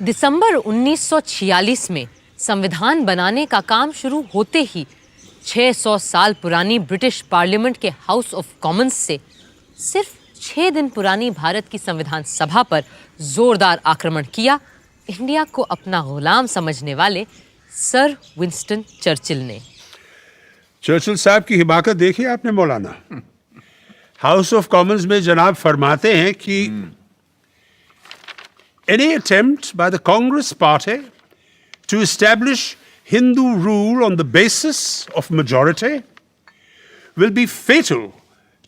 दिसंबर 1946 में संविधान बनाने का काम शुरू होते ही 600 साल पुरानी ब्रिटिश पार्लियामेंट के हाउस ऑफ कॉमन्स से सिर्फ 6 दिन पुरानी भारत की संविधान सभा पर जोरदार आक्रमण किया इंडिया को अपना गुलाम समझने वाले सर विंस्टन चर्चिल ने। चर्चिल साहब की हिमाकत देखी आपने मौलाना। हाउस ऑफ कॉमन्स में जनाब फरमाते हैं कि any attempt by the Congress Party to establish Hindu rule on the basis of majority will be fatal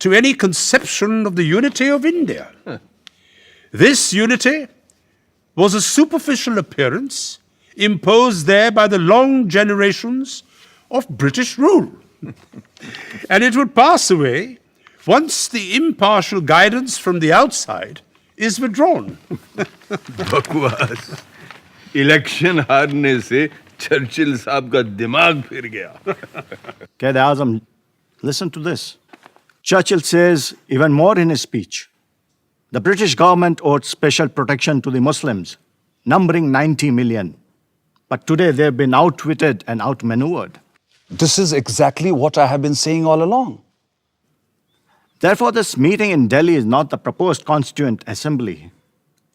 to any conception of the unity of India. This unity was a superficial appearance imposed there by the long generations of British rule. And it would pass away once the impartial guidance from the outside is withdrawn. बकवास। Election हारने से Churchill साहब का दिमाग फिर गया। Quaid-e-Azam, listen to this. Churchill says even more in his speech. The British government owed special protection to the Muslims, numbering 90 million. But today they've been outwitted and outmaneuvered. This is exactly what I have been saying all along. Therefore, this meeting in Delhi is not the proposed Constituent Assembly,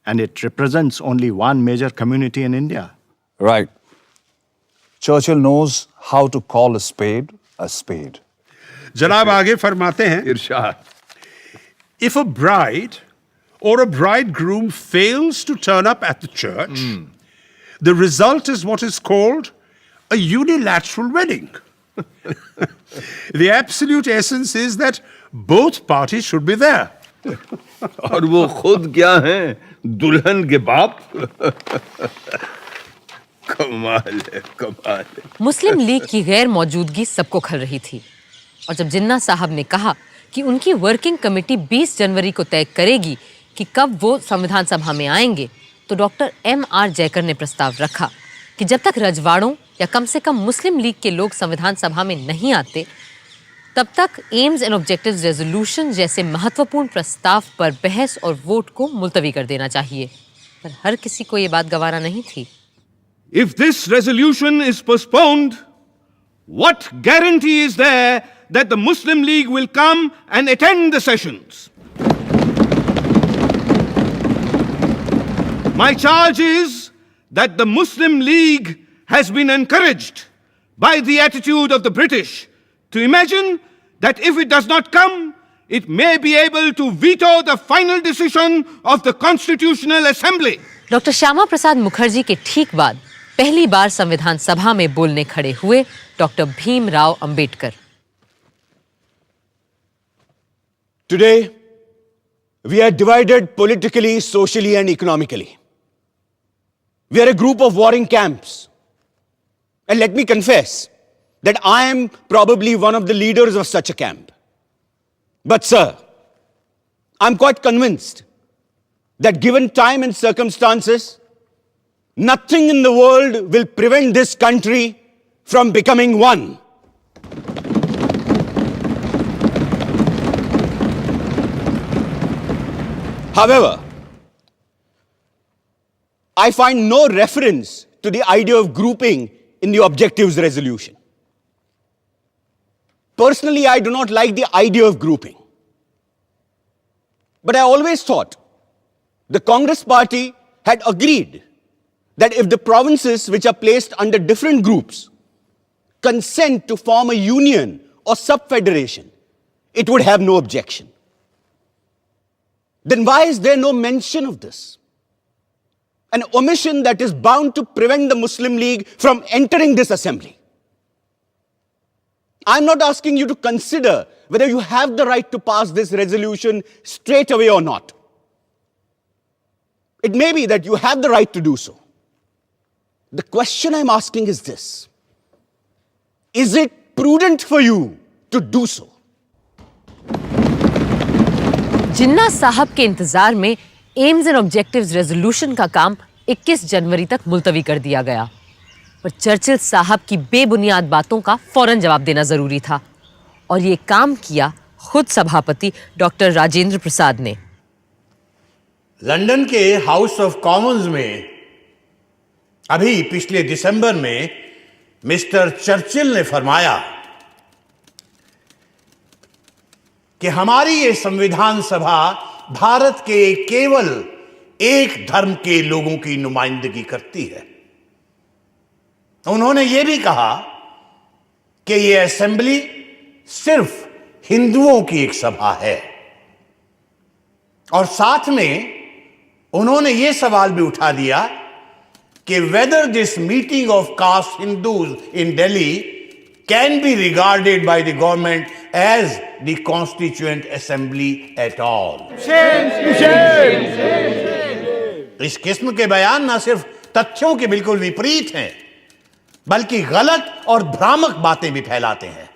and it represents only one major community in India. Right. Churchill knows how to call a spade a spade. जनाब आगे फरमाते हैं, इरशाद। if a bride or a bridegroom fails to turn up at the church, the result is what is called a unilateral wedding. The absolute essence is that both parties should be there. और वो खुद क्या हैं? दुल्हन के बाप। कमाल है, कमाल है। मुस्लिम लीग की गैर मौजूदगी सबको खल रही थी और जब जिन्ना साहब ने कहा कि उनकी वर्किंग कमेटी 20 जनवरी को तय करेगी कि कब वो संविधान सभा में आएंगे, तो डॉक्टर M.R. जयकर ने प्रस्ताव रखा कि जब तक रजवाड़ों या कम से कम मुस्लिम लीग के लोग संविधान सभा में नहीं आते, तब तक एम्स एंड ऑब्जेक्टिव्स रेजोल्यूशन जैसे महत्वपूर्ण प्रस्ताव पर बहस और वोट को मुलतवी कर देना चाहिए। पर हर किसी को ये बात गवारा नहीं थी। If this resolution is postponed, what guarantee is there that the Muslim League will come and attend the sessions? My charge is that the Muslim League has been encouraged by the attitude of the British to imagine that if it does not come, it may be able to veto the final decision of the Constitutional Assembly. Doctor Shyama Prasad Mukherjee के ठीक बाद पहली बार संविधान सभा में बोलने खड़े हुए doctor Bhimrao Ambedkar. Today, we are divided politically, socially, and economically. We are a group of warring camps. And let me confess that I am probably one of the leaders of such a camp. But sir, I'm quite convinced that given time and circumstances, nothing in the world will prevent this country from becoming one. However, I find no reference to the idea of grouping in the objectives resolution. Personally, I do not like the idea of grouping. But I always thought the Congress Party had agreed that if the provinces which are placed under different groups consent to form a union or sub-federation, it would have no objection. Then why is there no mention of this? An omission that is bound to prevent the Muslim League from entering this assembly. I'm not asking you to consider whether you have the right to pass this resolution straight away or not. It may be that you have the right to do so. The question I'm asking is this: is it prudent for you to do so? जिन्ना साहब के इंतजार में AIIMS and objectives resolution का काम 21 जनवरी तक मुलतवी कर दिया गया, पर चर्चिल साहब की बेबुनियाद बातों का फौरन जवाब देना जरूरी था और ये काम किया खुद सभापति डॉक्टर राजेंद्र प्रसाद ने। लंदन के हाउस ऑफ कॉमन्स में अभी पिछले दिसंबर में मिस्टर चर्चिल ने फरमाया कि हमारी ये संविधान सभा भारत के केवल एक धर्म के लोगों की नुमाइंदगी करती है। उन्होंने ये भी कहा कि ये असेंबली सिर्फ हिंदुओं की एक सभा है, और साथ में उन्होंने ये सवाल भी उठा दिया कि whether this meeting of caste Hindus in Delhi can be regarded by the government as the constituent assembly at all. इस किस्म के बयान ना सिर्फ तथ्यों के बिल्कुल विपरीत हैं, बल्कि गलत और भ्रामक बातें भी फैलाते हैं।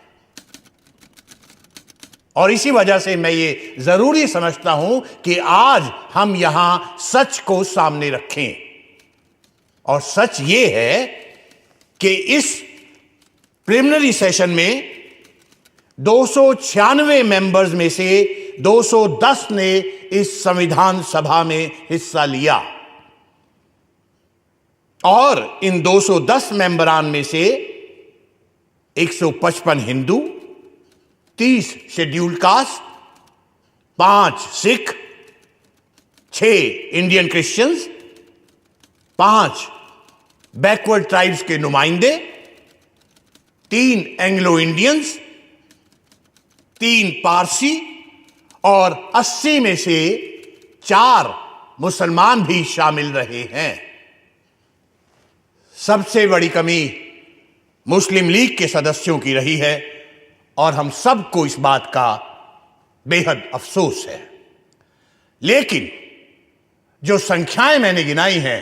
और इसी वजह से मैं ये जरूरी समझता हूं कि आज हम यहां सच को सामने रखें। और सच ये है कि इस प्रिलिमिनरी सेशन में 296 मेंबर्स में से 210 ने इस संविधान सभा में हिस्सा लिया, और इन 210 मेंबरान में से 155 Hindu, 30 scheduled caste, 5 Sikh, 6 Indian Christians, 5 backward tribes के नुमाइंदे, 3 एंग्लो इंडियंस, 3 पारसी, और 80 में से 4 मुसलमान भी शामिल रहे हैं। सबसे बड़ी कमी मुस्लिम लीग के सदस्यों की रही है, और हम सबको इस बात का बेहद अफसोस है। लेकिन जो संख्याएं मैंने गिनाई हैं,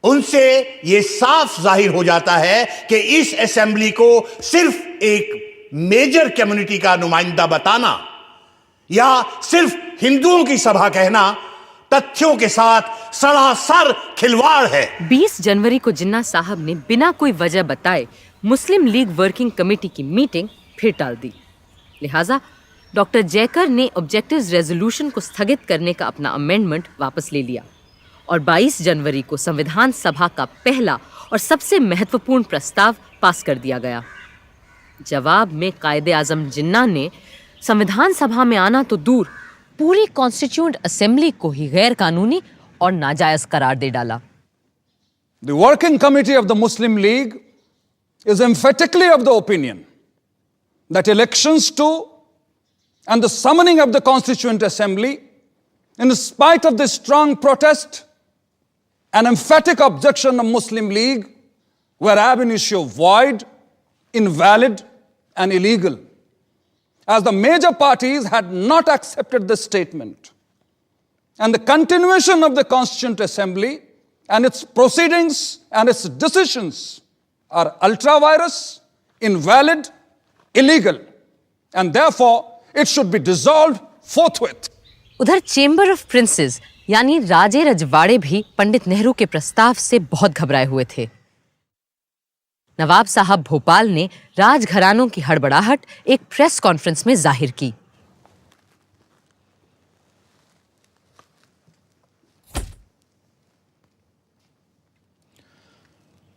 उनसे यह साफ जाहिर हो जाता है कि इस असेंबली को सिर्फ एक मेजर कम्युनिटी का नुमाइंदा बताना या सिर्फ हिंदुओं की सभा कहना तथ्यों के साथ सरासर खिलवाड़ है। 20 जनवरी को जिन्ना साहब ने बिना कोई वजह बताए मुस्लिम लीग वर्किंग कमेटी की मीटिंग फिर टाल दी। लिहाजा डॉक्टर जयकर ने ऑब्जेक्टिव्स रेजोल्यूशन को स्थगित करने का अपना अमेंडमेंट वापस ले लिया, और 22 जनवरी को संविधान सभा का पहला और सबसे महत्वपूर्ण प्रस्ताव पास कर दिया गया। जवाब में कायदे आजम जिन्ना ने संविधान सभा में आना तो दूर, पूरी कॉन्स्टिट्यूएंट असेंबली को ही गैर कानूनी और नाजायज करार दे डाला। The working committee of the Muslim League is emphatically of the opinion that elections to and the summoning of the Constituent Assembly, in spite of the strong protest and emphatic objection of Muslim League, were ab initio void, invalid, and illegal, as the major parties had not accepted this statement. And the continuation of the Constituent Assembly and its proceedings and its decisions are ultra-virus, invalid, illegal, and therefore it should be dissolved forthwith. उधर chamber of princess यानी राजे रजवाड़े भी पंडित नेहरू के प्रस्ताव से बहुत घबराए हुए थे। नवाब साहब भोपाल ने राजघरानों की हड़बड़ाहट एक प्रेस कॉन्फ्रेंस में जाहिर की।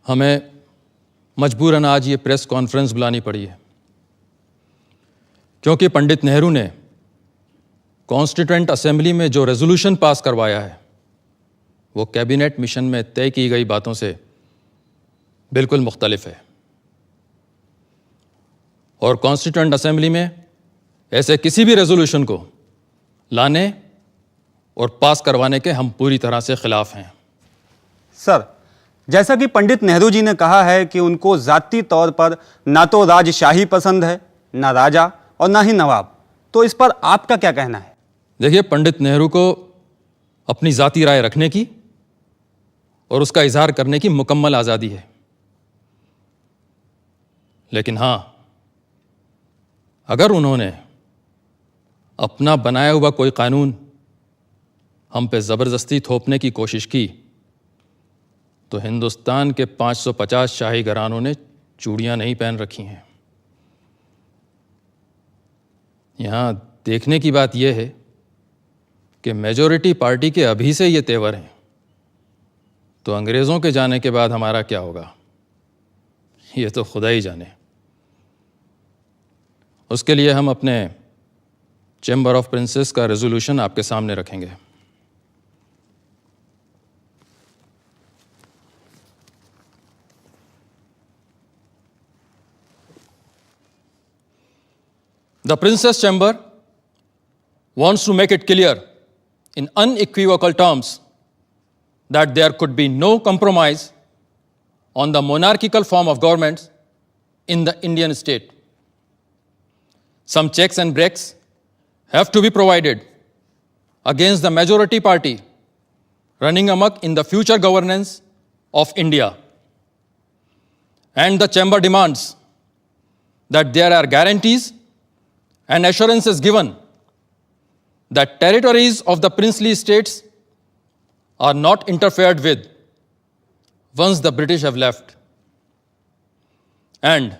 हमें मजबूरन आज ये प्रेस कॉन्फ्रेंस बुलानी पड़ी है, क्योंकि पंडित नेहरू ने कॉन्स्टिट्यूएंट असेंबली में जो रेजोल्यूशन पास करवाया है वो कैबिनेट मिशन में तय की गई बातों से बिल्कुल मुख्तलिफ है, और कॉन्स्टिट्यूएंट असेंबली में ऐसे किसी भी रेजोल्यूशन को लाने और पास करवाने के हम पूरी तरह से खिलाफ हैं। सर, जैसा कि पंडित नेहरू जी ने कहा है कि उनको जाती तौर पर ना तो राजशाही पसंद है, ना राजा और ना ही नवाब, तो इस पर आपका क्या कहना है? देखिए, पंडित नेहरू को अपनी जाती राय रखने की और उसका इजहार करने की मुकम्मल आज़ादी है, लेकिन हां, अगर उन्होंने अपना बनाया हुआ कोई कानून हम पे ज़बरदस्ती थोपने की कोशिश की तो हिंदुस्तान के 550 शाही घरानों ने चूड़ियां नहीं पहन रखी हैं। यहां देखने की बात यह है कि मेजॉरिटी पार्टी के अभी से ये तेवर हैं, तो अंग्रेज़ों के जाने के बाद हमारा क्या होगा, ये तो खुदा ही जाने। उसके लिए हम अपने चैम्बर ऑफ प्रिंसेस का रेजोल्यूशन आपके सामने रखेंगे। The Princess Chamber wants to make it clear in unequivocal terms that there could be no compromise on the monarchical form of government in the Indian state. Some checks and breaks have to be provided against the majority party running amok in the future governance of India. And the Chamber demands that there are guarantees and assurances given that territories of the princely states are not interfered with once the British have left. And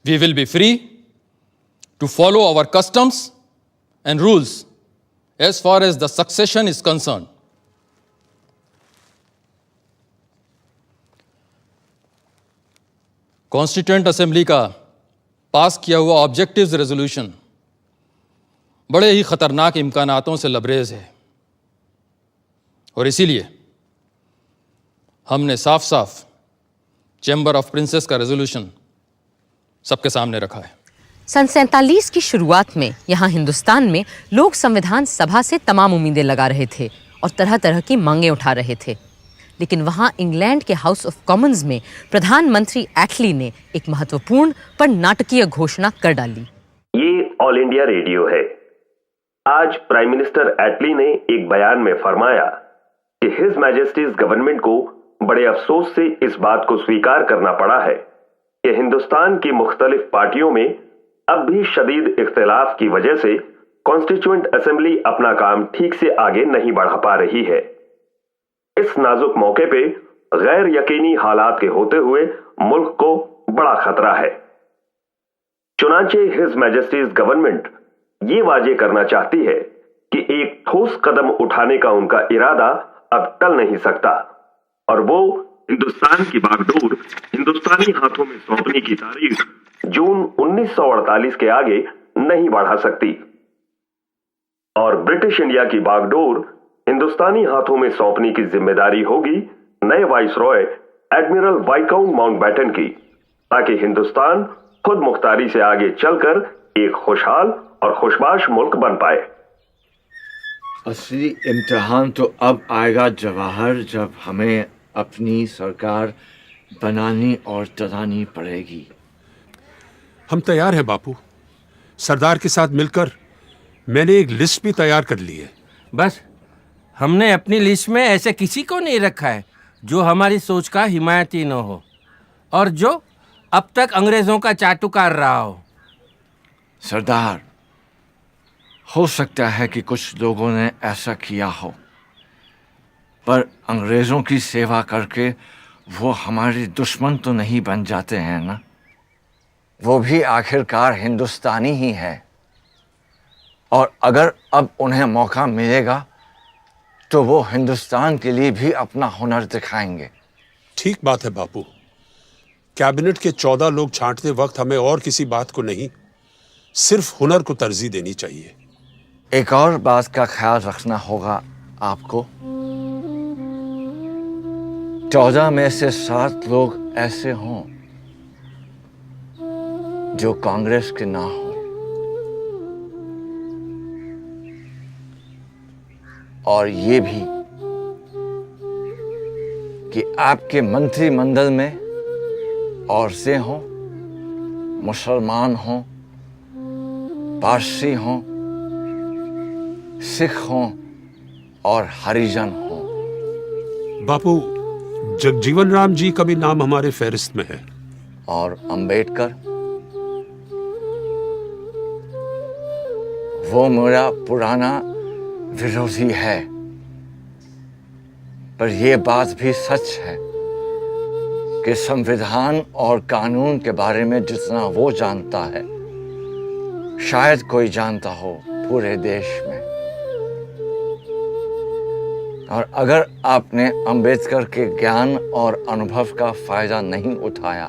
we will be free to follow our customs and rules as far as the succession is concerned. Constituent assembly का पास किया हुआ objectives resolution बड़े ही खतरनाक इम्कानातों से लबरेज है और इसीलिए हमने साफ साफ चैम्बर ऑफ प्रिंसेस का रेजोल्यूशन सबके सामने रखा है। सन 47 की शुरुआत में यहाँ हिंदुस्तान में लोग संविधान सभा से तमाम उम्मीदें लगा रहे थे और तरह तरह की मांगें उठा रहे थे, लेकिन वहाँ इंग्लैंड के हाउस ऑफ कॉमन्स में प्रधानमंत्री एटली ने एक महत्वपूर्ण पर नाटकीय घोषणा कर डाली। ये ऑल इंडिया रेडियो है। आज प्राइम मिनिस्टर एटली ने एक बयान में फरमाया कि हिज मैजेस्टीज गवर्नमेंट को बड़े अफसोस से इस बात को स्वीकार करना पड़ा है कि हिंदुस्तान की मुख्तलिफ पार्टियों में अब भी शदीद इख्तिलाफ की वजह से कॉन्स्टिट्यूएंट असेंबली अपना काम ठीक से आगे नहीं बढ़ा पा रही है। इस नाजुक मौके पे गैर यकीनी हालात के होते हुए मुल्क को बड़ा खतरा है। चुनांचे हिज मैजेस्टीज गवर्नमेंट ये वाजे करना चाहती है कि एक ठोस कदम उठाने का उनका इरादा अब टल नहीं सकता और वो हिंदुस्तान की बागडोर हिंदुस्तानी हाथों में सौंपने की तारीख जून 1948 के आगे नहीं बढ़ा सकती और ब्रिटिश इंडिया की बागडोर हिंदुस्तानी हाथों में सौंपने की जिम्मेदारी होगी नए वाइसरॉय एडमिरल वाइकाउंट माउंटबेटन की, ताकि हिंदुस्तान खुद मुख्तारी से आगे चलकर एक खुशहाल और खुशबाश मुल्क बन पाए। असली इम्तिहान तो अब आएगा जवाहर, जब हमें अपनी सरकार बनानी और चलानी पड़ेगी। हम तैयार हैं बापू। सरदार के साथ मिलकर मैंने एक लिस्ट भी तैयार कर ली है। बस हमने अपनी लिस्ट में ऐसे किसी को नहीं रखा है जो हमारी सोच का हिमायती न हो और जो अब तक अंग्रेजों का चाटुकार रहा हो। सरदार, हो सकता है कि कुछ लोगों ने ऐसा किया हो, पर अंग्रेजों की सेवा करके वो हमारे दुश्मन तो नहीं बन जाते हैं ना। वो भी आखिरकार हिंदुस्तानी ही है और अगर अब उन्हें मौका मिलेगा तो वो हिंदुस्तान के लिए भी अपना हुनर दिखाएंगे। ठीक बात है बापू। कैबिनेट के 14 लोग छांटते वक्त हमें और किसी बात को नहीं, सिर्फ हुनर को तरजीह देनी चाहिए। एक और बात का ख्याल रखना होगा आपको। 14 में से 7 लोग ऐसे हों जो कांग्रेस के ना हो और ये भी कि आपके मंत्रिमंडल में औरतें हों, मुसलमान हों, पारसी हों, सिख हों और हरिजन हों। बापू, जगजीवन राम जी का भी नाम हमारे फहरिस्त में है। और अंबेडकर, वो मेरा पुराना विरोधी है, पर यह बात भी सच है कि संविधान और कानून के बारे में जितना वो जानता है शायद कोई जानता हो पूरे देश में। और अगर आपने अंबेडकर के ज्ञान और अनुभव का फायदा नहीं उठाया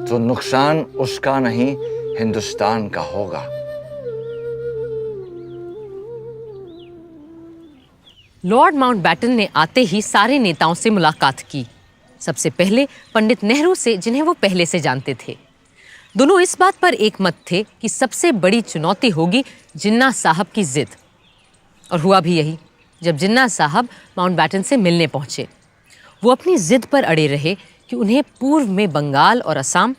तो नुकसान उसका नहीं हिंदुस्तान का होगा। लॉर्ड माउंटबैटन ने आते ही सारे नेताओं से मुलाकात की। सबसे पहले पंडित नेहरू से, जिन्हें वो पहले से जानते थे। दोनों इस बात पर एक मत थे कि सबसे बड़ी चुनौती होगी जिन्ना साहब की जिद। और हुआ भी यही। जब जिन्ना साहब माउंटबैटन से मिलने पहुंचे, वो अपनी जिद पर अड़े रहे कि उन्हें पूर्व में बंगाल और असम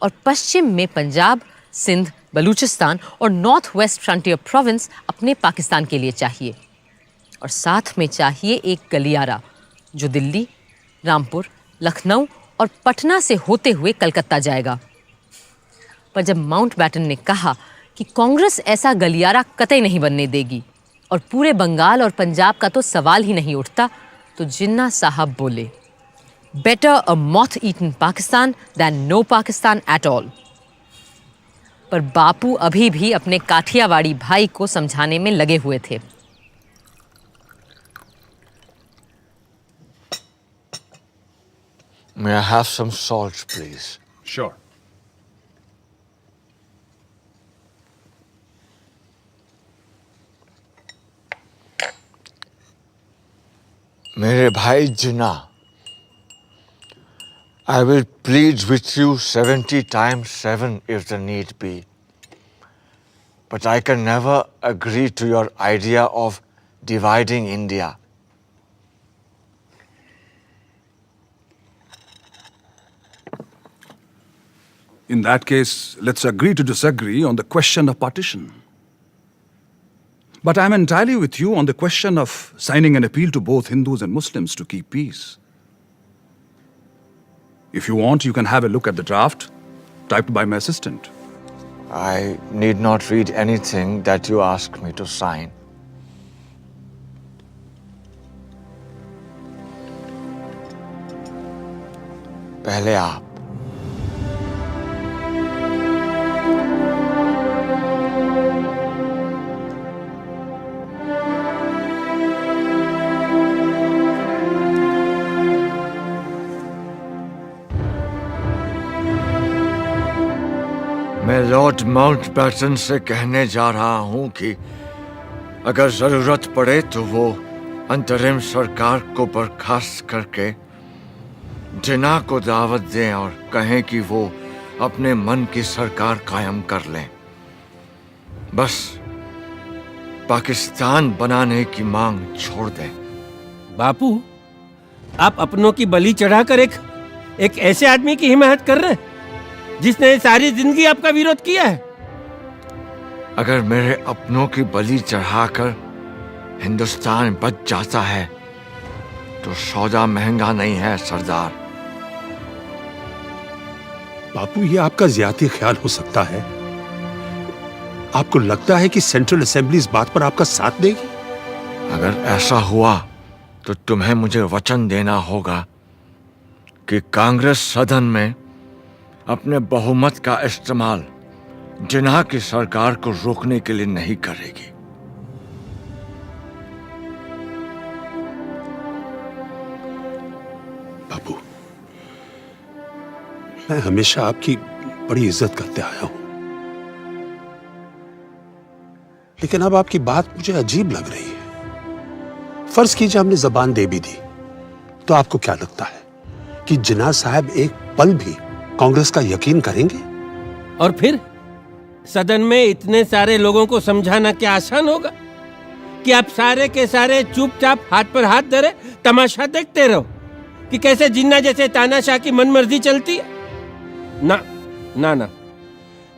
और पश्चिम में पंजाब, सिंध, बलूचिस्तान और नॉर्थ वेस्ट फ्रंटियर प्रोविंस अपने पाकिस्तान के लिए चाहिए। और साथ में चाहिए एक गलियारा जो दिल्ली, रामपुर, लखनऊ और पटना से होते हुए कलकत्ता जाएगा। पर जब माउंटबैटन ने कहा कि कांग्रेस ऐसा गलियारा कतई नहीं बनने देगी और पूरे बंगाल और पंजाब का तो सवाल ही नहीं उठता, तो जिन्ना साहब बोले, better a moth eaten Pakistan than no Pakistan at all. पर बापू अभी भी अपने काठियावाड़ी भाई को समझाने में लगे हुए थे। May I have some salt, please? Sure. मेरे भाई जिन्ना, I will plead with you 70 times 7 if the need be. But I can never agree to your idea of dividing India. In that case, let's agree to disagree on the question of partition. But I'm entirely with you on the question of signing an appeal to both Hindus and Muslims to keep peace. If you want, you can have a look at the draft typed by my assistant. I need not read anything that you ask me to sign. पहले आप। मैं Lord Mountbatten से कहने जा रहा हूं कि अगर जरूरत पड़े तो वो अंतरिम सरकार को बर्खास्त करके जिन्ना को दावत दें और कहें कि वो अपने मन की सरकार कायम कर लें। बस पाकिस्तान बनाने की मांग छोड़ दें। बापू, आप अपनों की बलि चढ़ाकर एक ऐसे आदमी की हिमायत कर रहे हैं जिसने सारी जिंदगी आपका विरोध किया है। अगर मेरे अपनों की बलि चढ़ाकर हिंदुस्तान बच जाता है तो सौदा महंगा नहीं है सरदार। बापू, ये आपका ज्यादा ख्याल हो सकता है। आपको लगता है कि सेंट्रल असेंबली इस बात पर आपका साथ देगी? अगर ऐसा हुआ तो तुम्हें मुझे वचन देना होगा कि कांग्रेस सदन में अपने बहुमत का इस्तेमाल जिन्ना की सरकार को रोकने के लिए नहीं करेगी। बापू, मैं हमेशा आपकी बड़ी इज्जत करते आया हूं, लेकिन अब आपकी बात मुझे अजीब लग रही है। फर्ज कीजिए हमने जबान दे भी दी, तो आपको क्या लगता है कि जिन्ना साहब एक पल भी कांग्रेस का यकीन करेंगे? और फिर सदन में इतने सारे लोगों को समझाना क्या आसान होगा कि आप सारे के सारे चुपचाप हाथ पर हाथ धरे तमाशा देखते रहो कि कैसे जिन्ना जैसे तानाशाह की मनमर्जी चलती है? ना ना ना,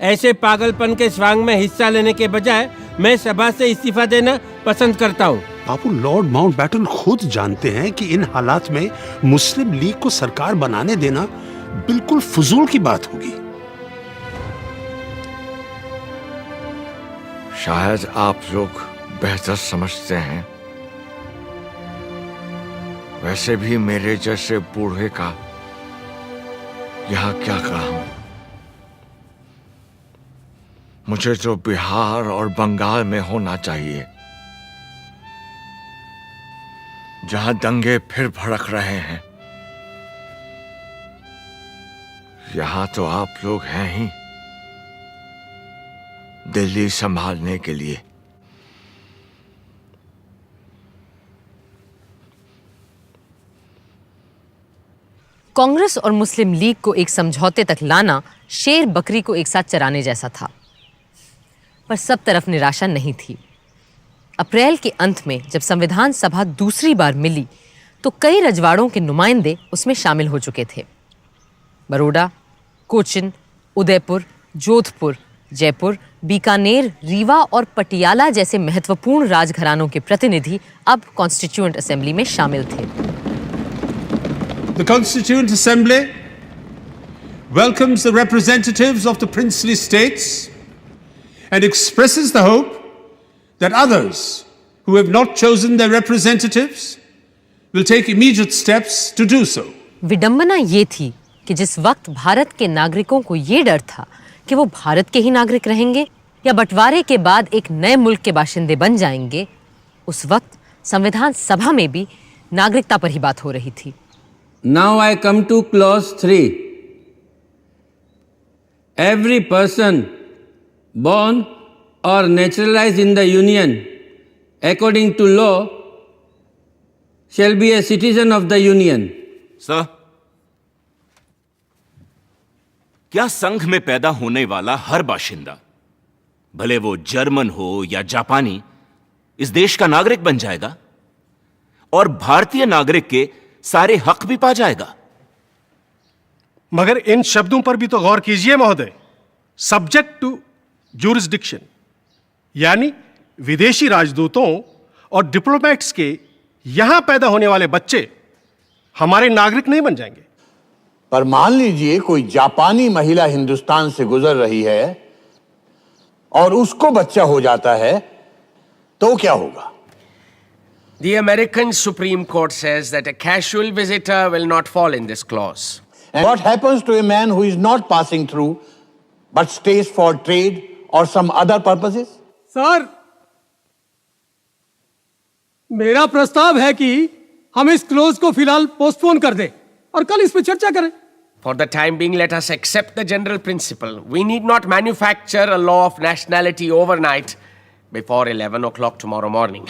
ऐसे पागलपन के स्वांग में हिस्सा लेने के बजाय मैं सभा से इस्तीफा देना पसंद करता हूँ। बापू, लॉर्ड माउंटबैटन खुद जानते हैं कि इन हालात में मुस्लिम लीग को सरकार बनाने देना बिल्कुल फजूल की बात होगी। शायद आप लोग बेहतर समझते हैं। वैसे भी मेरे जैसे बूढ़े का यहाँ क्या काम? मुझे तो बिहार और बंगाल में होना चाहिए। जहां दंगे फिर भड़क रहे हैं। यहां तो आप लोग हैं ही दिल्ली संभालने के लिए। कांग्रेस और मुस्लिम लीग को एक समझौते तक लाना शेर बकरी को एक साथ चराने जैसा था, पर सब तरफ निराशा नहीं थी। अप्रैल के अंत में जब संविधान सभा दूसरी बार मिली तो कई रजवाड़ों के नुमाइंदे उसमें शामिल हो चुके थे। बड़ौदा, कोचिन, उदयपुर, जोधपुर, जयपुर, बीकानेर, रीवा और पटियाला जैसे महत्वपूर्ण राजघरानों के प्रतिनिधि अब कॉन्स्टिट्यूएंट असेंबली में शामिल थे। The Constituent Assembly welcomes the representatives of the princely states and expresses the hope that others who have not chosen their representatives will take immediate steps to do so. विडंबना ये थी कि जिस वक्त भारत के नागरिकों को ये डर था कि वो भारत के ही नागरिक रहेंगे या बंटवारे के बाद एक नए मुल्क के बाशिंदे बन जाएंगे, उस वक्त संविधान सभा में भी नागरिकता पर ही बात हो रही थी। Now I come to clause 3. Every person born or naturalized in the Union according to law shall be a citizen of the Union. Sir, क्या संघ में पैदा होने वाला हर बाशिंदा, भले वो जर्मन हो या जापानी, इस देश का नागरिक बन जाएगा और भारतीय नागरिक के सारे हक भी पा जाएगा? मगर इन शब्दों पर भी तो गौर कीजिए महोदय। सब्जेक्ट टू ज्यूरिसडिक्शन, यानी विदेशी राजदूतों और डिप्लोमेट्स के यहां पैदा होने वाले बच्चे हमारे नागरिक नहीं बन जाएंगे। पर मान लीजिए कोई जापानी महिला हिंदुस्तान से गुजर रही है और उसको बच्चा हो जाता है, तो क्या होगा? The American Supreme Court says that a casual visitor will not fall in this clause. And what happens to a man who is not passing through but stays for trade or some other purposes? Sir, मेरा प्रस्ताव है कि हम इस close को फिलहाल postpone कर दें और कल इस पर चर्चा करें। For the time being, let us accept the general principle. We need not manufacture a law of nationality overnight before 11 o'clock tomorrow morning.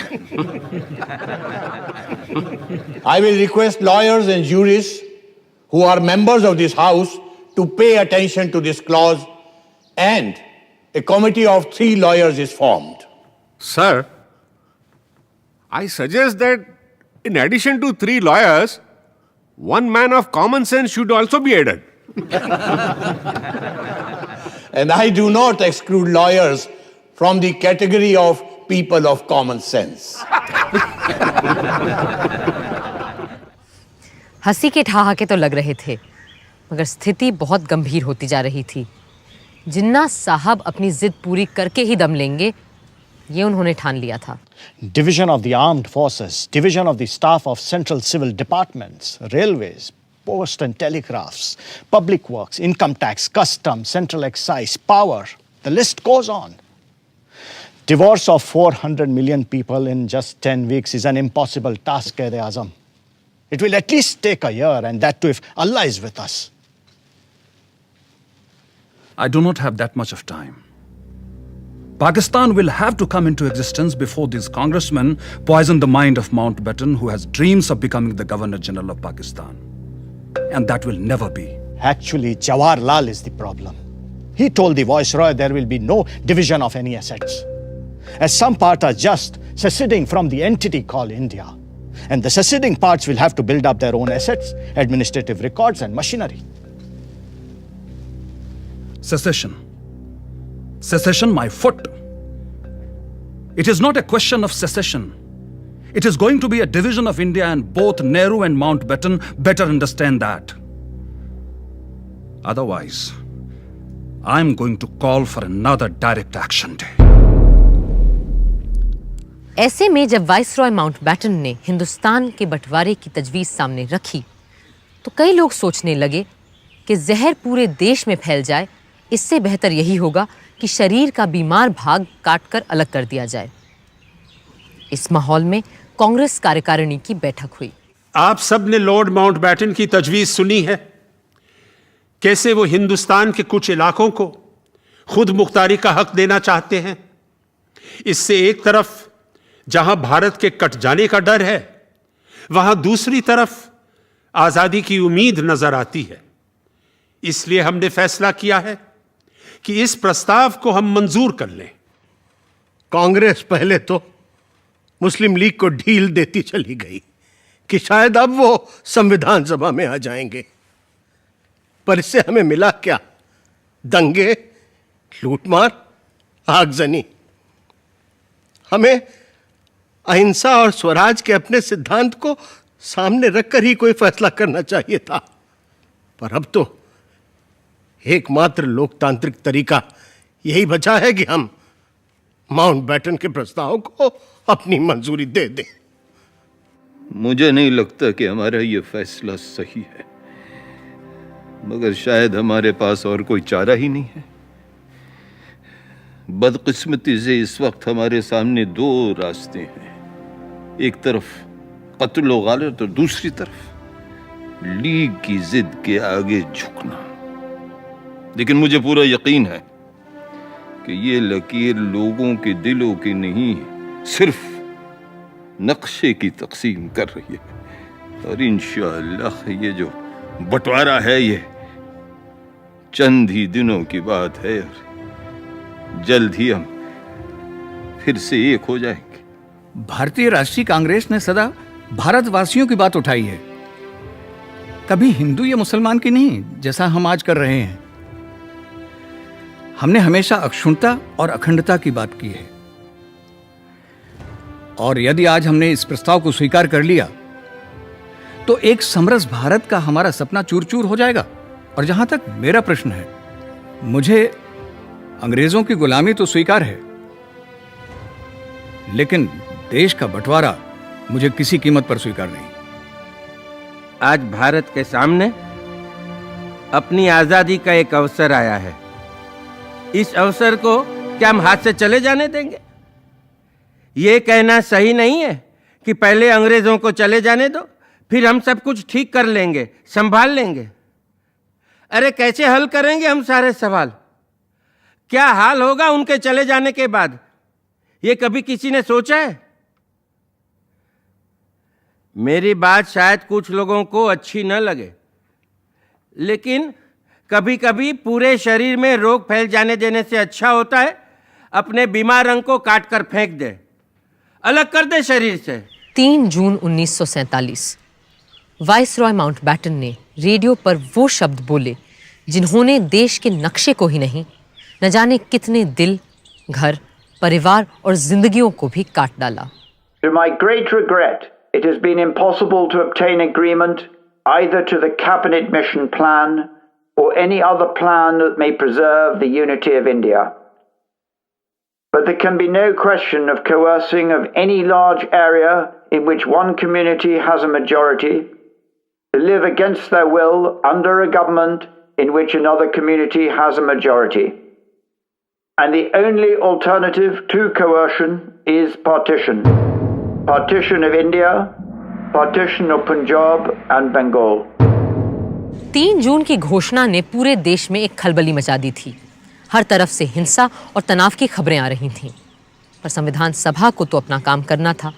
I will request lawyers and jurists who are members of this house to pay attention to this clause, and a committee of 3 lawyers is formed. Sir, I suggest that in addition to 3 lawyers, one man of common sense should also be added. And I do not exclude lawyers from the category of people of common sense. हंसी के ठहाके तो लग रहे थे, मगर स्थिति बहुत गंभीर होती जा रही थी। जिन्ना साहब अपनी जिद पूरी करके ही दम लेंगे, ये उन्होंने ठान लिया था। Division of the armed forces, division of the staff of central civil departments, railways, post and telegraphs, public works, income tax, customs, central excise, power. The list goes on. Divorce of 400 million people in just 10 weeks is an impossible task, Quaid-e-Azam. It will at least take a year, and that too if Allah is with us. I do not have that much of time. Pakistan will have to come into existence before these congressmen poison the mind of Mountbatten, who has dreams of becoming the Governor General of Pakistan. And that will never be. Actually, Jawaharlal is the problem. He told the Viceroy there will be no division of any assets, as some parts are just seceding from the entity called India. And the seceding parts will have to build up their own assets, administrative records, and machinery. Secession. Secession, my foot. It is not a question of secession. It is going to be a division of India, and both Nehru and Mountbatten better understand that. Otherwise, I'm going to call for another direct action day. ऐसे में जब viceroy Mountbatten ने हिंदुस्तान के बंटवारे की तजवीज़ सामने रखी, तो कई लोग सोचने लगे कि जहर पूरे देश में फैल जाए, इससे बेहतर यही होगा कि शरीर का बीमार भाग काटकर अलग कर दिया जाए। इस माहौल में कांग्रेस कार्यकारिणी की बैठक हुई। आप सब ने लॉर्ड माउंटबैटन की तजवीज सुनी है, कैसे वो हिंदुस्तान के कुछ इलाकों को खुद मुख्तारी का हक देना चाहते हैं। इससे एक तरफ जहां भारत के कट जाने का डर है, वहां दूसरी तरफ आजादी की उम्मीद नजर आती है। इसलिए हमने फैसला किया है कि इस प्रस्ताव को हम मंजूर कर लें। कांग्रेस पहले तो मुस्लिम लीग को ढील देती चली गई कि शायद अब वो संविधान सभा में आ जाएंगे, पर इससे हमें मिला क्या? दंगे, लूटमार, आगजनी। हमें अहिंसा और स्वराज के अपने सिद्धांत को सामने रखकर ही कोई फैसला करना चाहिए था, पर अब तो एकमात्र लोकतांत्रिक तरीका यही बचा है कि हम माउंटबैटन के प्रस्ताव को अपनी मंजूरी दे दें। मुझे नहीं लगता कि हमारा ये फैसला सही है, मगर शायद हमारे पास और कोई चारा ही नहीं है। बदकिस्मती से इस वक्त हमारे सामने दो रास्ते हैं, एक तरफ कत्ल व गालिब और दूसरी तरफ लीग की जिद के आगे झुकना। लेकिन मुझे पूरा यकीन है कि ये लकीर लोगों के दिलों की नहीं, सिर्फ नक्शे की तकसीम कर रही है। और इंशाअल्लाह ये जो बंटवारा है ये चंद ही दिनों की बात है और जल्द ही हम फिर से एक हो जाएंगे। भारतीय राष्ट्रीय कांग्रेस ने सदा भारतवासियों की बात उठाई है, कभी हिंदू या मुसलमान की नहीं, जैसा हम आज कर रहे हैं। हमने हमेशा अक्षुण्णता और अखंडता की बात की है, और यदि आज हमने इस प्रस्ताव को स्वीकार कर लिया तो एक समरस भारत का हमारा सपना चूर चूर हो जाएगा। और जहां तक मेरा प्रश्न है, मुझे अंग्रेजों की गुलामी तो स्वीकार है, लेकिन देश का बंटवारा मुझे किसी कीमत पर स्वीकार नहीं। आज भारत के सामने अपनी आजादी का एक अवसर आया है। इस अवसर को क्या हम हाथ से चले जाने देंगे? ये कहना सही नहीं है कि पहले अंग्रेजों को चले जाने दो, फिर हम सब कुछ ठीक कर लेंगे, संभाल लेंगे। अरे कैसे हल करेंगे हम सारे सवाल? क्या हाल होगा उनके चले जाने के बाद, ये कभी किसी ने सोचा है? मेरी बात शायद कुछ लोगों को अच्छी न लगे, लेकिन कभी कभी पूरे शरीर में रोग फैल जाने देने से अच्छा होता है अपने बीमार अंग को काट कर फेंक दे, अलग कर दे शरीर से। 3 जून 1947 वाइसरॉय माउंटबैटन ने रेडियो पर वो शब्द बोले जिन्होंने देश के नक्शे को ही नहीं, न जाने कितने दिल, घर, परिवार और जिंदगियों को भी काट डाला। To my great regret, it has been impossible to obtain agreement either to the cabinet mission plan or any other plan that may preserve the unity of India. But there can be no question of coercing of any large area in which one community has a majority to live against their will under a government in which another community has a majority. And the only alternative to coercion is partition. Partition of India, partition of Punjab and Bengal. 3 जून की घोषणा ने पूरे देश में एक खलबली मचा दी थी। हर तरफ से हिंसा और तनाव की खबरें आ रही थीं, पर संविधान सभा को तो अपना काम करना था।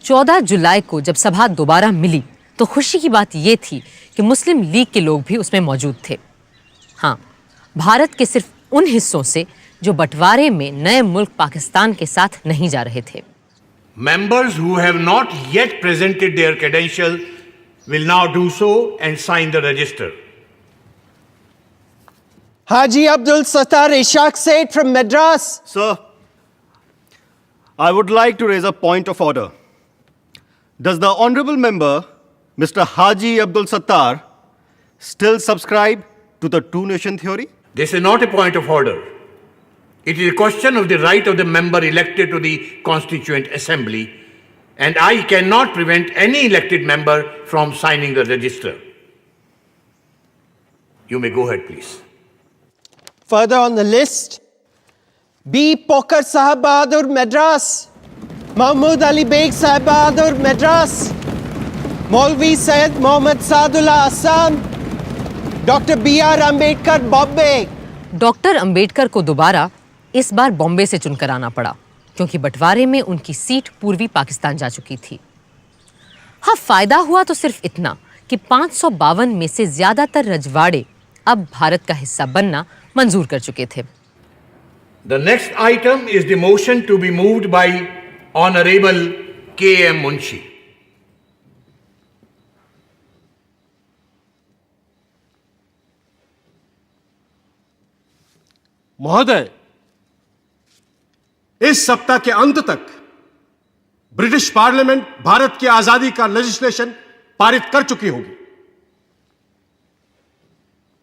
14 जुलाई को जब सभा दोबारा मिली तो खुशी की बात यह थी कि मुस्लिम लीग के लोग भी उसमें मौजूद थे। हाँ, भारत के सिर्फ उन हिस्सों से जो बंटवारे में नए मुल्क पाकिस्तान के साथ नहीं जा रहे थे। Members who have not yet presented their credentials will now do so and sign the register. Haji Abdul Sattar Ishaq Said from Madras. Sir, I would like to raise a point of order. Does the honorable member, Mr. Haji Abdul Sattar, still subscribe to the two-nation theory? This is not a point of order. It is a question of the right of the member elected to the Constituent Assembly, and I cannot prevent any elected member from signing the register. You may go ahead, please. Further on the list, B. Pokar Sahab Bahadur Madras. Mahmood Ali Beg Sahib Bahadur Madras, Maulvi Syed Mohammad Saadullah Assam, Dr. B.R. Ambedkar Bombay. Doctor Ambedkar को दोबारा इस बार बॉम्बे से चुनकर आना पड़ा क्योंकि बंटवारे में उनकी सीट पूर्वी पाकिस्तान जा चुकी थी। हाँ, फायदा हुआ तो सिर्फ इतना कि 552 में से ज्यादातर रजवाड़े अब भारत का हिस्सा बनना मंजूर कर चुके थे। The next item is the motion to be moved by Honorable K.M. Munshi. महोदय, इस सप्ताह के अंत तक ब्रिटिश पार्लियामेंट भारत की आजादी का लेजिस्लेशन पारित कर चुकी होगी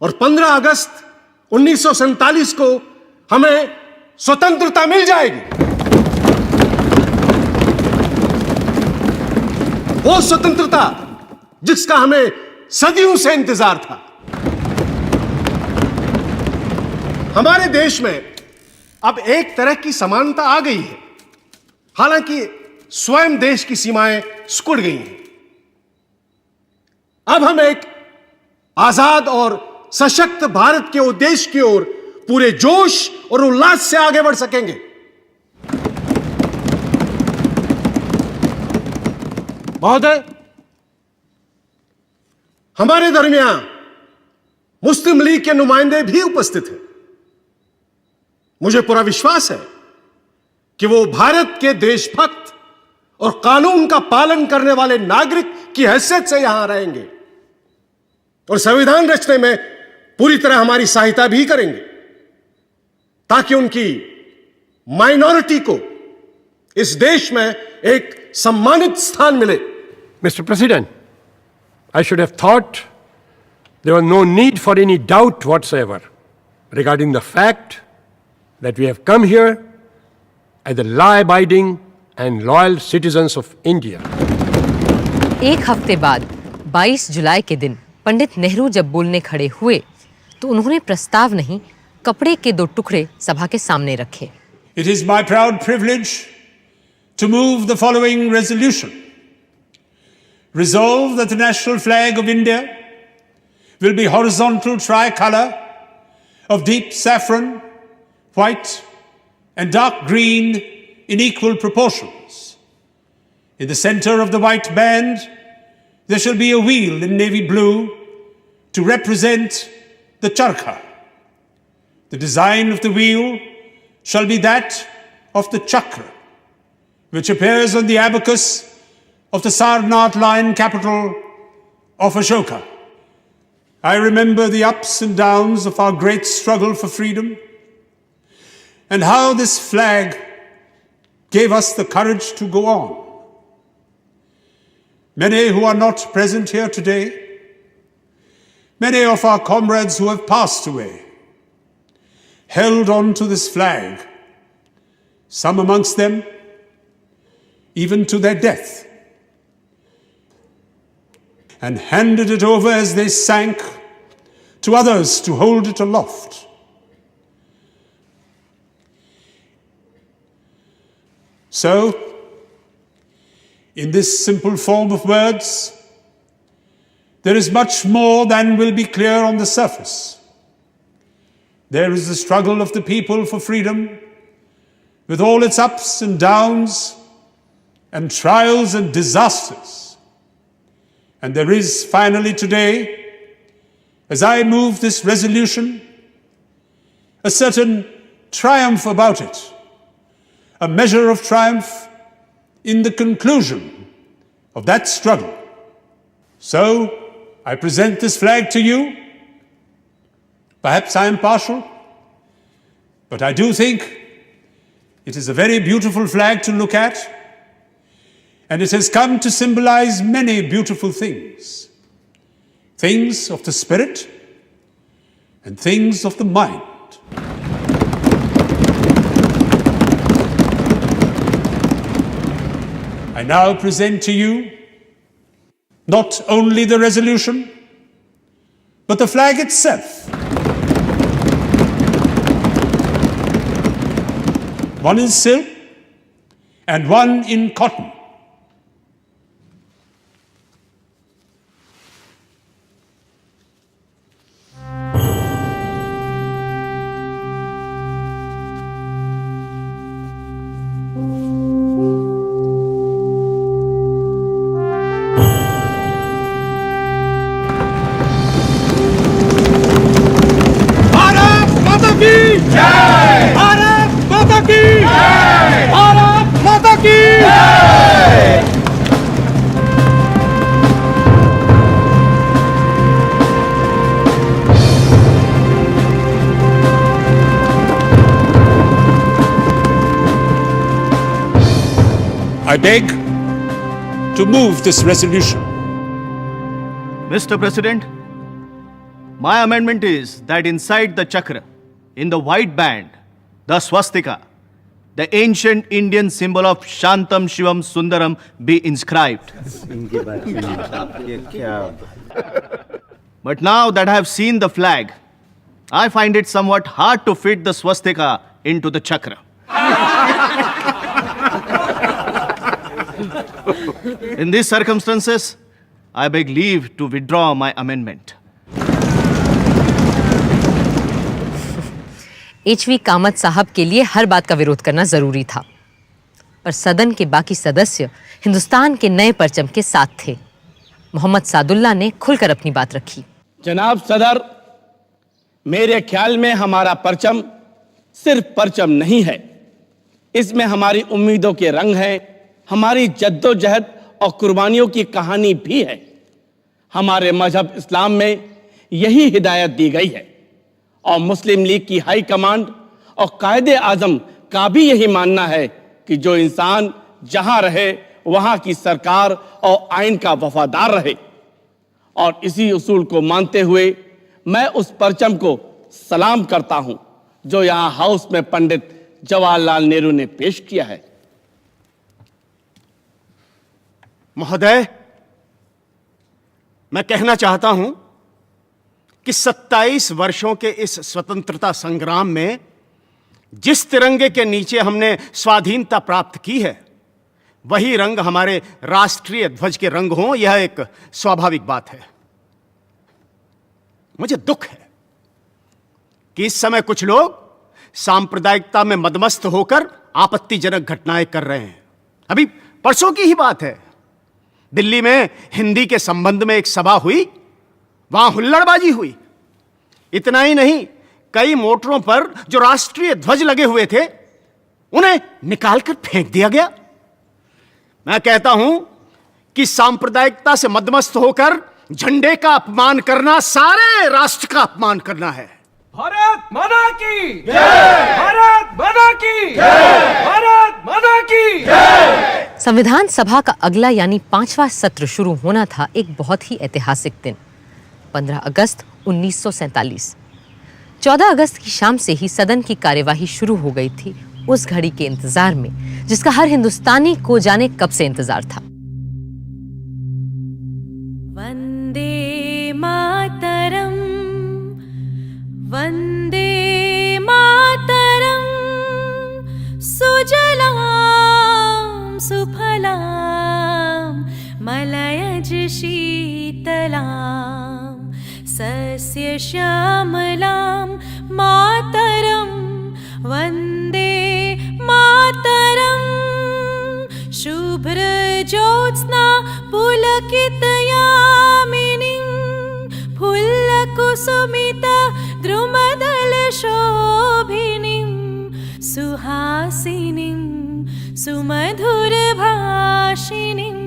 और 15 अगस्त 1947 को हमें स्वतंत्रता मिल जाएगी। वो स्वतंत्रता जिसका हमें सदियों से इंतजार था। हमारे देश में अब एक तरह की समानता आ गई है, हालांकि स्वयं देश की सीमाएं सिकुड़ गई हैं। अब हम एक आजाद और सशक्त भारत के उद्देश्य की ओर पूरे जोश और उल्लास से आगे बढ़ सकेंगे। महोदय, हमारे दरमियान मुस्लिम लीग के नुमाइंदे भी उपस्थित हैं। मुझे पूरा विश्वास है कि वो भारत के देशभक्त और कानून का पालन करने वाले नागरिक की हैसियत से यहां रहेंगे और संविधान रचने में पूरी तरह हमारी सहायता भी करेंगे ताकि उनकी माइनॉरिटी को इस देश में एक सम्मानित स्थान मिले। Mr. President, I should have thought there was no need for any doubt whatsoever regarding the fact that we have come here as the law-abiding and loyal citizens of India. एक हफ्ते बाद 22 जुलाई के दिन पंडित नेहरू जब बोलने खड़े हुए तो उन्होंने प्रस्ताव नहीं, कपड़े के 2 टुकड़े सभा के सामने रखे। It is my proud privilege to move the following resolution. Resolve that the national flag of India will be horizontal tricolor of deep saffron, white and dark green in equal proportions. In the center of the white band, there shall be a wheel in navy blue to represent the charkha. The design of the wheel shall be that of the chakra, which appears on the abacus of the Sarnath lion capital of Ashoka. I remember the ups and downs of our great struggle for freedom and how this flag gave us the courage to go on. Many who are not present here today, many of our comrades who have passed away, held on to this flag, some amongst them even to their death, and handed it over as they sank to others to hold it aloft. So, in this simple form of words, there is much more than will be clear on the surface. There is the struggle of the people for freedom, with all its ups and downs, and trials and disasters. And there is finally today, as I move this resolution, a certain triumph about it, a measure of triumph in the conclusion of that struggle. So, I present this flag to you. Perhaps I am partial, but I do think it is a very beautiful flag to look at, and it has come to symbolize many beautiful things. Things of the spirit and things of the mind. I now present to you not only the resolution, but the flag itself. One is silk and one in cotton. I beg to move this resolution. Mr. President, my amendment is that inside the chakra, in the white band, the swastika, the ancient Indian symbol of Shantam Shivam Sundaram, be inscribed. But now that I have seen the flag, I find it somewhat hard to fit the swastika into the chakra. In these circumstances, I beg leave to withdraw my amendment. HV Kamat साहब के लिए हर बात का विरोध करना जरूरी था, पर सदन के बाकी सदस्य हिंदुस्तान के नए परचम के साथ थे। मोहम्मद सादुल्ला ने खुलकर अपनी बात रखी। जनाब सदर, मेरे ख्याल में हमारा परचम सिर्फ परचम नहीं है, इसमें हमारी उम्मीदों के रंग हैं, हमारी जद्दोजहद और कुर्बानियों की कहानी भी है। हमारे मजहब इस्लाम में यही हिदायत दी गई है और मुस्लिम लीग की हाई कमांड और कायदे आजम का भी यही मानना है कि जो इंसान जहां रहे वहां की सरकार और आइन का वफादार रहे। और इसी उसूल को मानते हुए मैं उस परचम को सलाम करता हूं जो यहां हाउस में पंडित जवाहरलाल नेहरू ने पेश किया है। महोदय, मैं कहना चाहता हूं कि 27 वर्षों के इस स्वतंत्रता संग्राम में जिस तिरंगे के नीचे हमने स्वाधीनता प्राप्त की है, वही रंग हमारे राष्ट्रीय ध्वज के रंग हों, यह एक स्वाभाविक बात है। मुझे दुख है कि इस समय कुछ लोग सांप्रदायिकता में मदमस्त होकर आपत्तिजनक घटनाएं कर रहे हैं। अभी परसों की ही बात है, दिल्ली में हिंदी के संबंध में एक सभा हुई, वहां हुल्लड़बाजी हुई। इतना ही नहीं, कई मोटरों पर जो राष्ट्रीय ध्वज लगे हुए थे उन्हें निकालकर फेंक दिया गया। मैं कहता हूं कि सांप्रदायिकता से मदमस्त होकर झंडे का अपमान करना सारे राष्ट्र का अपमान करना है। भारत माता की जय! भारत माता की जय! भारत माता की जय! संविधान सभा का अगला यानी 5वां सत्र शुरू होना था एक बहुत ही ऐतिहासिक दिन, 15 अगस्त 1947। 14 अगस्त की शाम से ही सदन की कार्यवाही शुरू हो गई थी, उस घड़ी के इंतजार में जिसका हर हिंदुस्तानी को जाने कब से इंतजार था। वंदे मातरम, वंदे मातरम, सुजलाम सुफलाम मलयज शीतलाम सस्य श्यामलाम मातरम, वंदे मातरम, शुभ्र ज्योत्स्ना पुलकित यामिनीं फुल्लकुसुमित द्रुमदल शोभिनीं सुहासिनीं सुमधुर भाषिनीं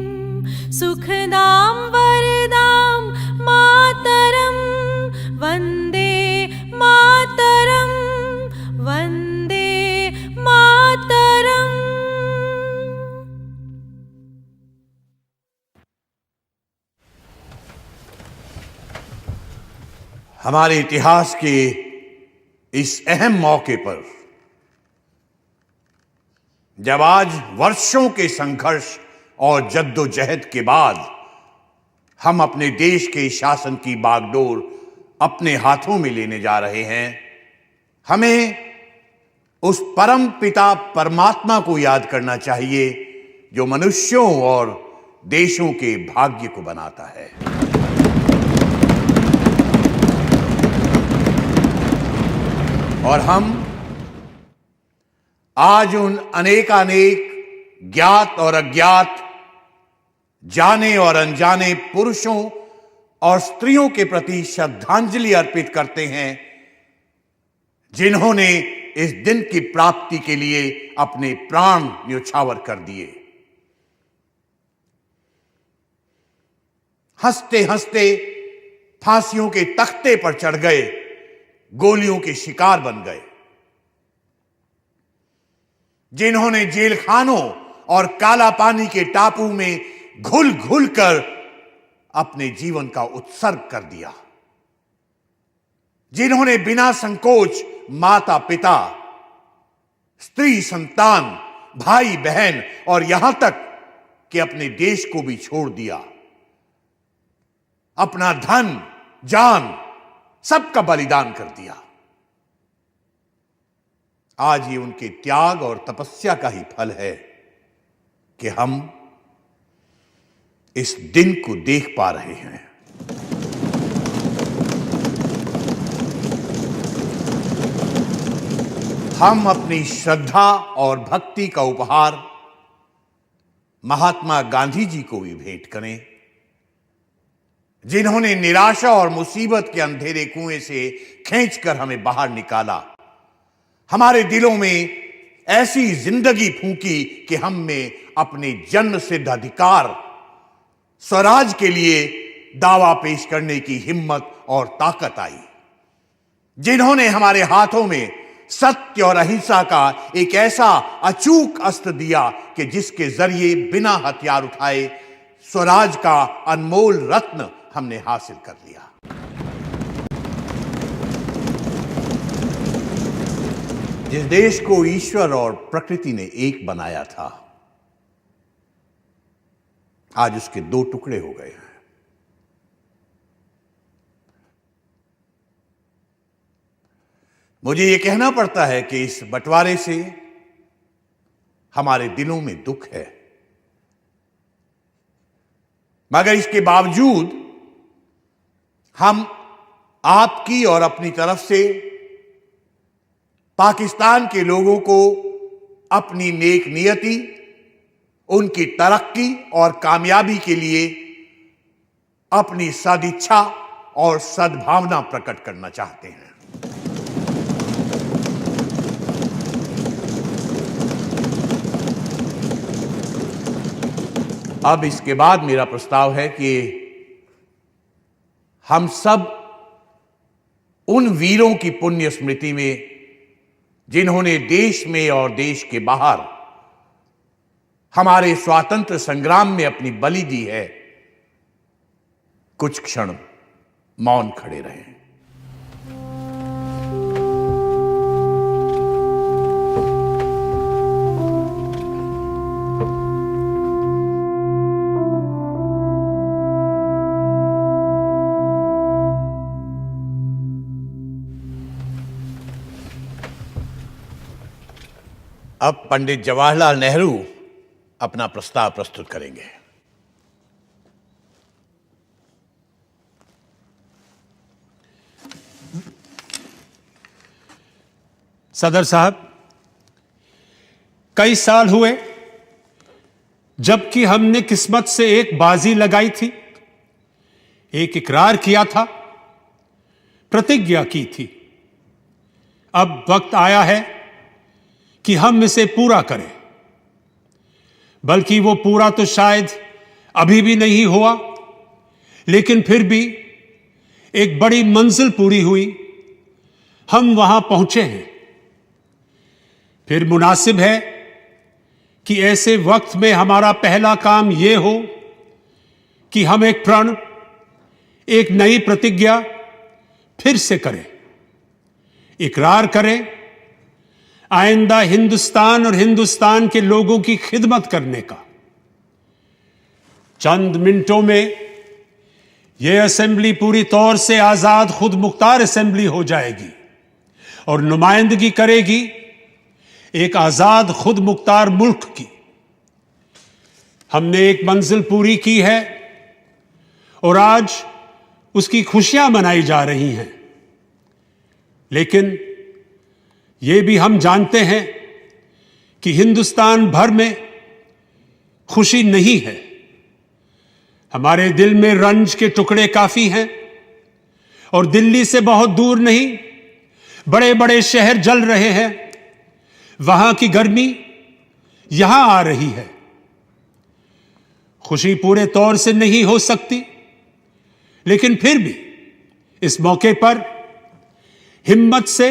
सुखदां वरदां मातरं, वन्दे मातरं, वन्दे मातरम्। हमारे इतिहास के इस अहम मौके पर, जब आज वर्षों के संघर्ष और जद्दोजहद के बाद हम अपने देश के शासन की बागडोर अपने हाथों में लेने जा रहे हैं, हमें उस परम पिता परमात्मा को याद करना चाहिए जो मनुष्यों और देशों के भाग्य को बनाता है। और हम आज उन अनेकानेक ज्ञात और अज्ञात, जाने और अनजाने पुरुषों और स्त्रियों के प्रति श्रद्धांजलि अर्पित करते हैं जिन्होंने इस दिन की प्राप्ति के लिए अपने प्राण न्यौछावर कर दिए। हंसते हंसते फांसियों के तख्ते पर चढ़ गए, गोलियों के शिकार बन गए। जिन्होंने जेल खानों और काला पानी के टापू में घुल घुल कर अपने जीवन का उत्सर्ग कर दिया। जिन्होंने बिना संकोच माता पिता, स्त्री संतान, भाई बहन और यहां तक कि अपने देश को भी छोड़ दिया। अपना धन, जान सबका बलिदान कर दिया। आज ये उनके त्याग और तपस्या का ही फल है कि हम इस दिन को देख पा रहे हैं। हम अपनी श्रद्धा और भक्ति का उपहार महात्मा गांधी जी को भी भेंट करें, जिन्होंने निराशा और मुसीबत के अंधेरे कुएं से खींचकर हमें बाहर निकाला, हमारे दिलों में ऐसी जिंदगी फूंकी कि हम में अपने जन्म सिद्ध अधिकार स्वराज के लिए दावा पेश करने की हिम्मत और ताकत आई, जिन्होंने हमारे हाथों में सत्य और अहिंसा का एक ऐसा अचूक अस्त्र दिया कि जिसके जरिए बिना हथियार उठाए स्वराज का अनमोल रत्न हमने हासिल कर लिया। जिस देश को ईश्वर और प्रकृति ने एक बनाया था, आज उसके दो टुकड़े हो गए हैं। मुझे यह कहना पड़ता है कि इस बंटवारे से हमारे दिलों में दुख है, मगर इसके बावजूद हम आपकी और अपनी तरफ से पाकिस्तान के लोगों को अपनी नेक नियति, उनकी तरक्की और कामयाबी के लिए अपनी सदिच्छा और सद्भावना प्रकट करना चाहते हैं। अब इसके बाद मेरा प्रस्ताव है कि हम सब उन वीरों की पुण्य स्मृति में जिन्होंने देश में और देश के बाहर हमारे स्वातंत्र संग्राम में अपनी बलि दी है, कुछ क्षण मौन खड़े रहें। अब पंडित जवाहरलाल नेहरू अपना प्रस्ताव प्रस्तुत करेंगे। सदर साहब, कई साल हुए जबकि हमने किस्मत से एक बाजी लगाई थी, एक इकरार किया था, प्रतिज्ञा की थी। अब वक्त आया है कि हम इसे पूरा करें, बल्कि वो पूरा तो शायद अभी भी नहीं हुआ, लेकिन फिर भी एक बड़ी मंजिल पूरी हुई, हम वहां पहुंचे हैं। फिर मुनासिब है कि ऐसे वक्त में हमारा पहला काम यह हो कि हम एक प्रण, एक नई प्रतिज्ञा फिर से करें, इकरार करें आइंदा हिंदुस्तान और हिंदुस्तान के लोगों की खिदमत करने का। चंद मिनटों में यह असेंबली पूरी तौर से आजाद खुद मुख्तार असेंबली हो जाएगी और नुमाइंदगी करेगी एक आजाद खुद मुख्तार मुल्क की। हमने एक मंजिल पूरी की है और आज उसकी खुशियां मनाई जा रही हैं। लेकिन यह भी हम जानते हैं कि हिंदुस्तान भर में खुशी नहीं है। हमारे दिल में रंज के टुकड़े काफी हैं और दिल्ली से बहुत दूर नहीं, बड़े बड़े शहर जल रहे हैं। वहां की गर्मी यहां आ रही है। खुशी पूरे तौर से नहीं हो सकती, लेकिन फिर भी इस मौके पर हिम्मत से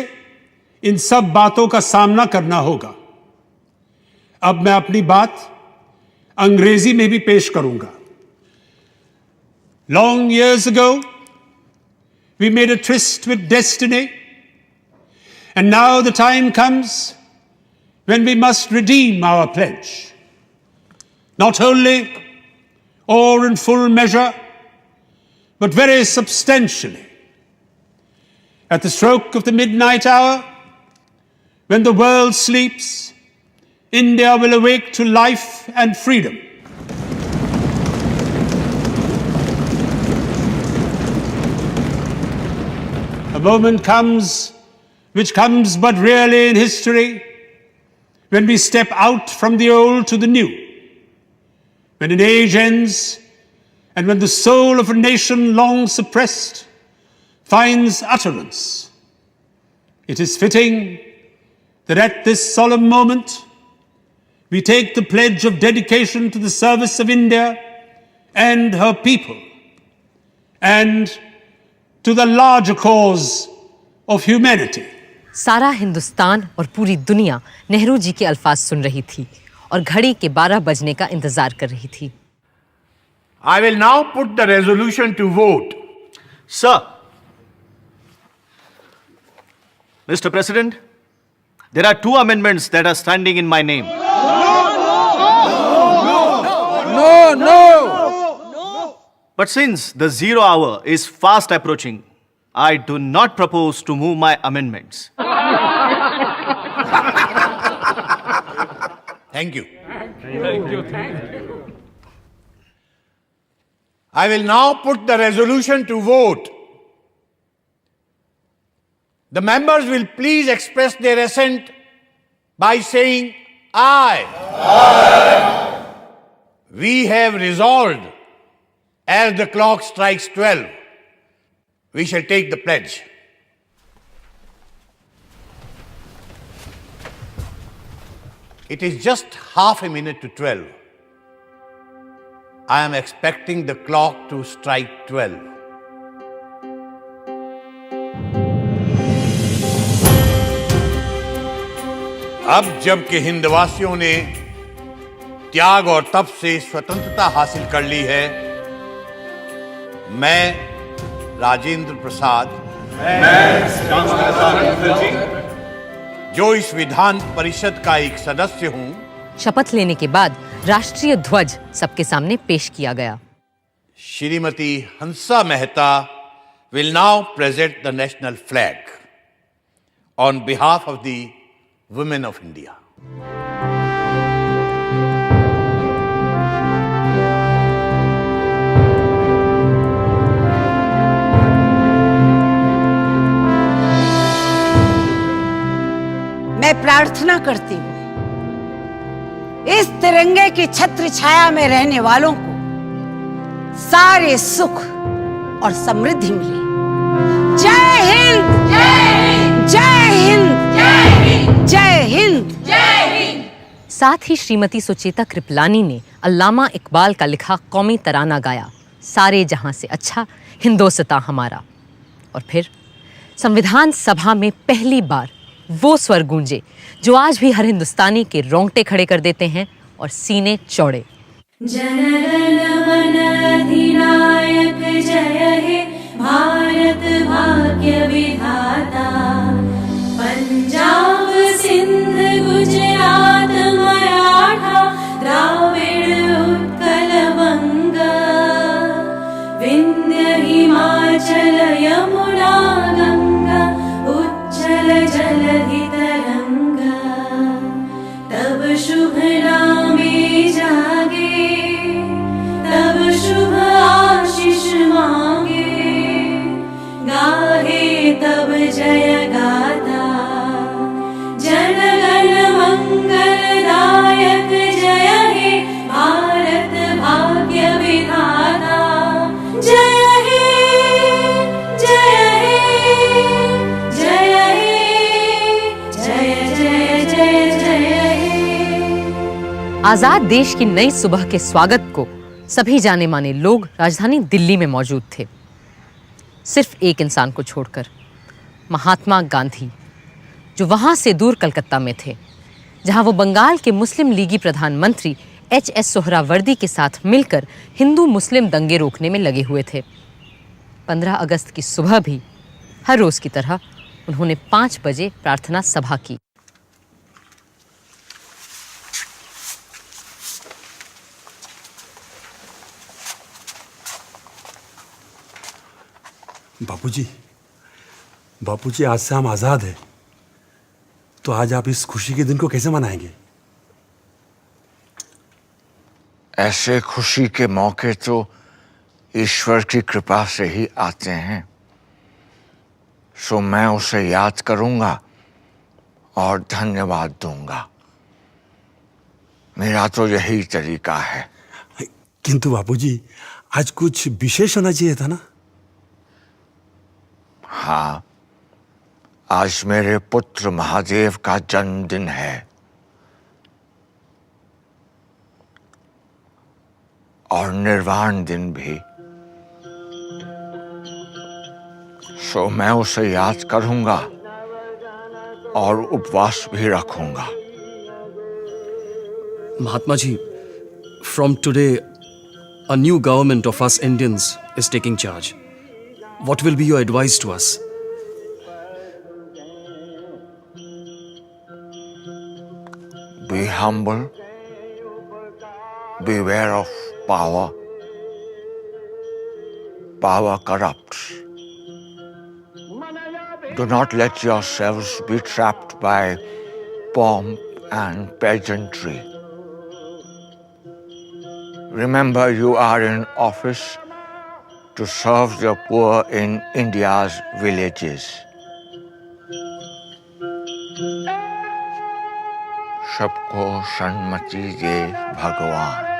इन सब बातों का सामना करना होगा। अब मैं अपनी बात अंग्रेजी में भी पेश करूंगा। Long years ago, we made a tryst with destiny, and now the time comes when we must redeem our pledge. Not wholly or in full measure, but very substantially. At the stroke of the midnight hour, when the world sleeps, India will awake to life and freedom. A moment comes, which comes but rarely in history, when we step out from the old to the new, when an age ends, and when the soul of a nation long suppressed finds utterance. It is fitting that at this solemn moment, we take the pledge of dedication to the service of India and her people, and to the larger cause of humanity. सारा हिंदुस्तान और पूरी दुनिया नेहरू जी के अल्फाज सुन रही थी और घड़ी के 12 बजने का इंतजार कर रही थी। I will now put the resolution to vote. Sir, Mr. President, there are 2 amendments that are standing in my name. No! But since the 0 hour is fast approaching, I do not propose to move my amendments. Thank you. I will now put the resolution to vote. The members will please express their assent by saying aye. Aye. We have resolved, as the clock strikes 12, we shall take the pledge. It is just half a minute to 12. I am expecting the clock to strike 12. अब जबकि हिंदवासियों ने त्याग और तप से स्वतंत्रता हासिल कर ली है, मैं राजेंद्र प्रसाद, जो इस विधान परिषद का एक सदस्य हूं, शपथ लेने के बाद राष्ट्रीय ध्वज सबके सामने पेश किया गया। Shrimati Hansa Mehta will now present the national flag on behalf of the women of India. मैं प्रार्थना करती हूँ इस तिरंगे की छत्र छाया में रहने वालों को सारे सुख और समृद्धि मिले। जय हिंद, जय हिंद, जय हिंद, जय हिंद, जय हिंद, जय हिंद। साथ ही श्रीमती सुचेता कृपलानी ने अल्लामा इकबाल का लिखा कौमी तराना गाया, सारे जहां से अच्छा हिंदोस्तां हमारा। और फिर संविधान सभा में पहली बार वो स्वर गूंजे जो आज भी हर हिंदुस्तानी के रोंगटे खड़े कर देते हैं और सीने चौड़े। जनगण मन अधिनायक जय हे भारत भाग्य विधाता, पंजाब सिंध गुजरात मराठा द्राविड़ उत्कल बंगा, विंध्य हिमाचल यमुना गंगा उच्चल जलधि तरंगा। तब जय गाथा जनगण मंगलदायक जय हे भारत भाग्य विधाता जय हे जय हे जय हे जय जय जय जय हे। आजाद देश की नई सुबह के स्वागत को सभी जाने माने लोग राजधानी दिल्ली में मौजूद थे, सिर्फ एक इंसान को छोड़कर, महात्मा गांधी, जो वहां से दूर कलकत्ता में थे, जहां वो बंगाल के मुस्लिम लीगी प्रधानमंत्री एच.एस. सोहरावर्दी के साथ मिलकर हिंदू मुस्लिम दंगे रोकने में लगे हुए थे। 15 अगस्त की सुबह भी हर रोज की तरह उन्होंने 5 बजे प्रार्थना सभा की। बापूजी, आज से हम आजाद हैं। तो आज आप इस खुशी के दिन को कैसे मनाएंगे? ऐसे खुशी के मौके तो ईश्वर की कृपा से ही आते हैं, सो मैं उसे याद करूंगा और धन्यवाद दूंगा। मेरा तो यही तरीका है। किंतु बापूजी, आज कुछ विशेष होना चाहिए था ना? हाँ, आज मेरे पुत्र महादेव का जन्मदिन है और निर्वाण दिन भी, सो मैं उसे याद करूंगा और उपवास भी रखूंगा। Mahatma ji, from today, a new government of us Indians is taking charge. What will be your advice to us? Be humble, beware of power. Power corrupts. Do not let yourselves be trapped by pomp and pageantry. Remember, you are in office to serve the poor in India's villages. सबको सन्मति दे भगवान।